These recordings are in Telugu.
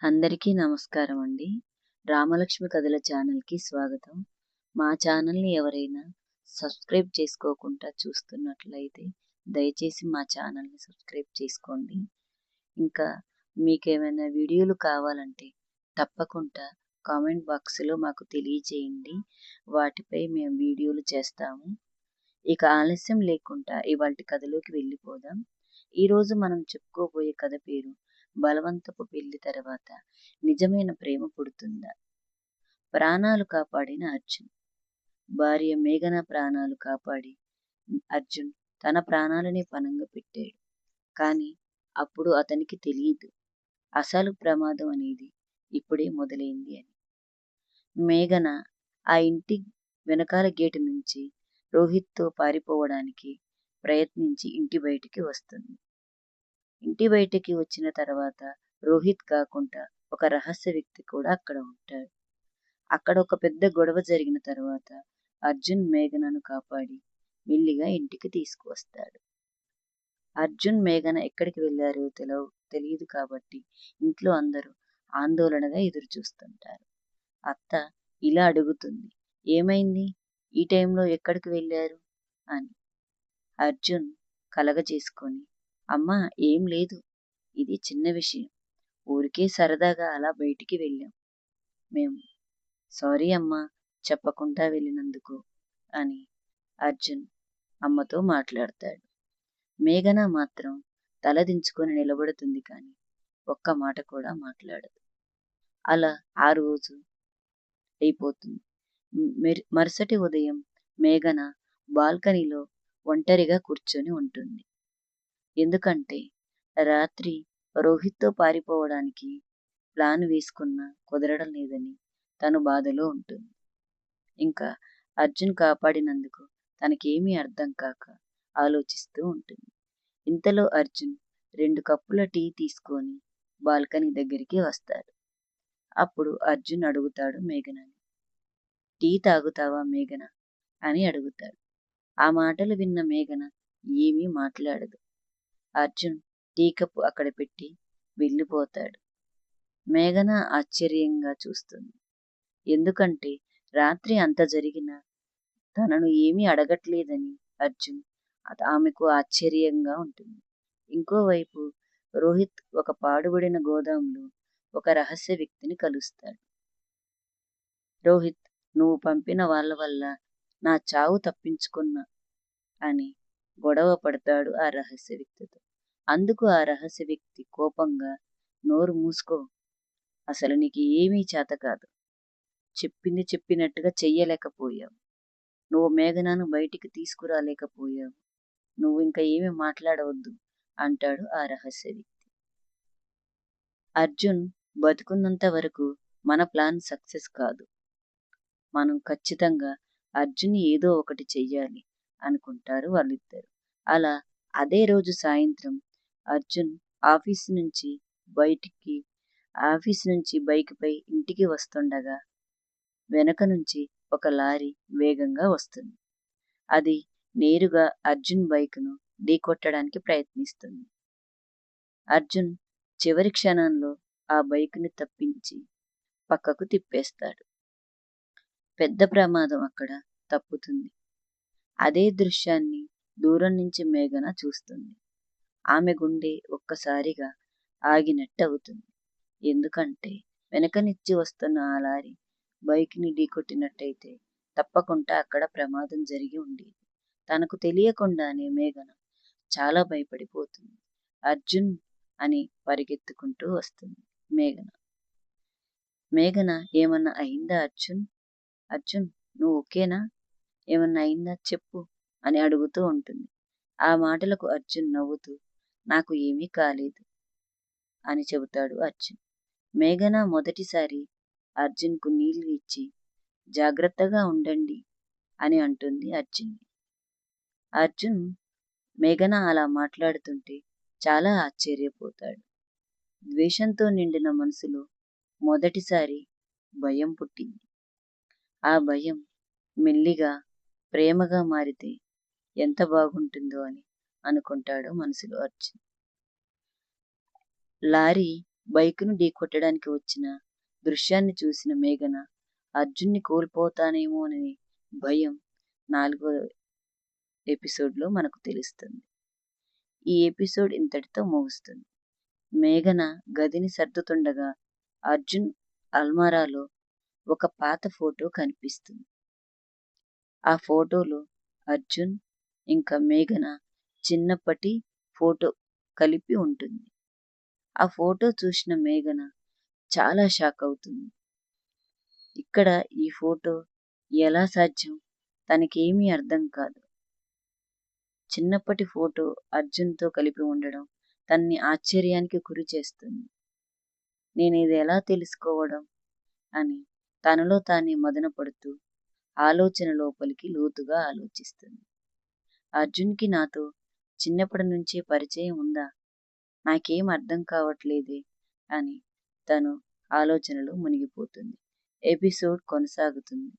అందరికీ నమస్కారం అండి. రామలక్ష్మి కథల ఛానల్‌కి స్వాగతం. మా ఛానల్‌ని ఎవరైనా సబ్స్క్రైబ్ చేసుకోకుండా చూస్తున్నట్లయితే దయచేసి మా ఛానల్‌ని సబ్స్క్రైబ్ చేసుకోండి. ఇంకా మీకేమైనా వీడియోలు కావాలంటే తప్పకుండా కామెంట్ బాక్స్‌లో మాకు తెలియజేయండి. వాటిపై మేము వీడియోలు చేస్తాము. ఇక ఆలస్యం లేకుండా ఇవాల్టి కథలోకి వెళ్ళిపోదాం. ఈరోజు మనం చెప్పుకోబోయే కథ పేరు బలవంతపు పెళ్లి తర్వాత నిజమైన ప్రేమ పుడుతుందా. ప్రాణాలు కాపాడిన అర్జున్. భార్య మేఘన ప్రాణాలు కాపాడి అర్జున్ తన ప్రాణాలనే పణంగా పెట్టాడు. కానీ అప్పుడు అతనికి తెలియదు అసలు ప్రమాదం అనేది ఇప్పుడే మొదలైంది అని. మేఘన ఆ ఇంటి వెనకాల గేటు నుంచి రోహిత్తో పారిపోవడానికి ప్రయత్నించి ఇంటి బయటికి వస్తుంది. ఇంటి బయటికి వచ్చిన తర్వాత రోహిత్ కాకుండా ఒక రహస్య వ్యక్తి కూడా అక్కడ ఉంటాడు. అక్కడ ఒక పెద్ద గొడవ జరిగిన తర్వాత అర్జున్ మేఘనను కాపాడి మెల్లిగా ఇంటికి తీసుకువస్తాడు. అర్జున్ మేఘన ఎక్కడికి వెళ్ళారో తెలియదు కాబట్టి ఇంట్లో అందరూ ఆందోళనగా ఎదురు చూస్తుంటారు. అత్త ఇలా అడుగుతుంది, ఏమైంది, ఈ టైంలో ఎక్కడికి వెళ్ళారు అని. అర్జున్ కలగజేసుకొని, అమ్మా ఏం లేదు, ఇది చిన్న విషయం, ఊరికే సరదాగా అలా బయటికి వెళ్ళాం మేము, సారీ అమ్మా చెప్పకుండా వెళ్ళినందుకు అని అర్జున్ అమ్మతో మాట్లాడతాడు. మేఘన మాత్రం తలదించుకొని నిలబడుతుంది కానీ ఒక్క మాట కూడా మాట్లాడదు. అలా ఆ రోజు అయిపోతుంది. మరుసటి ఉదయం మేఘన బాల్కనీలో ఒంటరిగా కూర్చొని ఉంటుంది. ఎందుకంటే రాత్రి రోహిత్తో పారిపోవడానికి ప్లాన్ వేసుకున్నా కుదరడం లేదని తను బాధలో ఉంటుంది. ఇంకా అర్జున్ కాపాడినందుకు తనకేమీ అర్థం కాక ఆలోచిస్తూ ఉంటుంది. ఇంతలో అర్జున్ 2 కప్పుల టీ తీసుకొని బాల్కనీ దగ్గరికి వస్తాడు. అప్పుడు అర్జున్ అడుగుతాడు మేఘనని, టీ తాగుతావా మేఘన అని అడుగుతాడు. ఆ మాటలు విన్న మేఘన ఏమీ మాట్లాడదు. అర్జున్ టీ కప్పు అక్కడ పెట్టి వెళ్ళిపోతాడు. మేఘన ఆశ్చర్యంగా చూస్తుంది. ఎందుకంటే రాత్రి అంత జరిగినా తనను ఏమీ అడగట్లేదని అర్జున్ ఆమెకు ఆశ్చర్యంగా ఉంటుంది. ఇంకోవైపు రోహిత్ ఒక పాడుబడిన గోదాంలో ఒక రహస్య వ్యక్తిని కలుస్తాడు. రోహిత్, నువ్వు పంపిన వాళ్ళ వల్ల నా చావు తప్పించుకున్నా అని గొడవ పడతాడు ఆ రహస్య వ్యక్తితో. అందుకు ఆ రహస్య వ్యక్తి కోపంగా, నోరు మూసుకో, అసలు నీకు ఏమీ చేత కాదు, చెప్పింది చెప్పినట్టుగా చెయ్యలేకపోయావు, నువ్వు మేఘనను బయటికి తీసుకురాలేకపోయావు, నువ్వు ఇంకా ఏమీ మాట్లాడవద్దు అంటాడు ఆ రహస్య వ్యక్తి. అర్జున్ బతుకున్నంత వరకు మన ప్లాన్ సక్సెస్ కాదు, మనం ఖచ్చితంగా అర్జున్ ఏదో ఒకటి చెయ్యాలి అనుకుంటారు వాళ్ళిద్దరు. అలా అదే రోజు సాయంత్రం అర్జున్ ఆఫీస్ నుంచి బైక్పై ఇంటికి వస్తుండగా వెనక నుంచి ఒక లారీ వేగంగా వస్తుంది. అది నేరుగా అర్జున్ బైక్ను ఢీకొట్టడానికి ప్రయత్నిస్తుంది. అర్జున్ చివరి క్షణంలో ఆ బైక్ని తప్పించి పక్కకు తిప్పేస్తాడు. పెద్ద ప్రమాదం అక్కడ తప్పుతుంది. అదే దృశ్యాన్ని దూరం నుంచి మేఘన చూస్తుంది. ఆమె గుండె ఒక్కసారిగా ఆగినట్టు అవుతుంది. ఎందుకంటే వెనక నుంచి వస్తున్న ఆ లారీ బైక్ని ఢీకొట్టినట్టయితే తప్పకుండా అక్కడ ప్రమాదం జరిగి ఉండేది. తనకు తెలియకుండానే మేఘన చాలా భయపడిపోతుంది. అర్జున్ అని పరిగెత్తుకుంటూ వస్తుంది మేఘన. మేఘన, ఏమన్నా అయిందా అర్జున్? అర్జున్, నువ్వు ఓకేనా? ఏమన్నా అయిందా చెప్పు అని అడుగుతూ ఉంటుంది. ఆ మాటలకు అర్జున్ నవ్వుతూ, నాకు ఏమీ కాలేదు అని చెబుతాడు అర్జున్. మేఘన మొదటిసారి అర్జున్కు నీళ్లు ఇచ్చి జాగ్రత్తగా ఉండండి అని అంటుంది అర్జున్. అర్జున్ మేఘన అలా మాట్లాడుతుంటే చాలా ఆశ్చర్యపోతాడు. ద్వేషంతో నిండిన మనసులో మొదటిసారి భయం పుట్టింది. ఆ భయం మెల్లిగా ప్రేమగా మారితే ఎంత బాగుంటుందో అని అనుకుంటాడు మనసులో అర్జున్. లారీ బైకును ఢీకొట్టడానికి వచ్చిన దృశ్యాన్ని చూసిన మేఘన అర్జున్ని కోల్పోతానేమోనని భయం 4వ ఎపిసోడ్లో మనకు తెలుస్తుంది. ఈ ఎపిసోడ్ ఇంతటితో ముగుస్తుంది. మేఘన గదిని సర్దుతుండగా అర్జున్ అల్మారాలో ఒక పాత ఫోటో కనిపిస్తుంది. ఆ ఫోటోలో అర్జున్ ఇంకా మేఘన చిన్నప్పటి ఫోటో కలిపి ఉంటుంది. ఆ ఫోటో చూసిన మేఘన చాలా షాక్ అవుతుంది. ఇక్కడ ఈ ఫోటో ఎలా సాధ్యం? తనకేమీ అర్థం కాదు. చిన్నప్పటి ఫోటో అర్జున్తో కలిపి ఉండడం తనని ఆశ్చర్యానికి గురి చేస్తుంది. నేను ఇది ఎలా తెలుసుకోవడం అని తనలో తానే మదనపడుతూ ఆలోచన లోపలికి లోతుగా ఆలోచిస్తుంది. అర్జున్కి నాతో చిన్నప్పటి నుంచే పరిచయం ఉందా? నాకేం అర్థం కావట్లేదే అని తను ఆలోచనలో మునిగిపోతుంది. ఎపిసోడ్ కొనసాగుతుంది.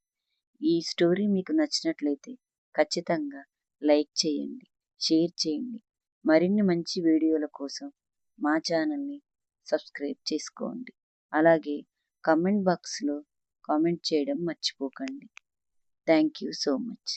ఈ స్టోరీ మీకు నచ్చినట్లయితే ఖచ్చితంగా లైక్ చేయండి, షేర్ చేయండి. మరిన్ని మంచి వీడియోల కోసం మా ఛానల్ని సబ్స్క్రైబ్ చేసుకోండి. అలాగే కామెంట్ బాక్స్లో కామెంట్ చేయడం మర్చిపోకండి. Thank you so much.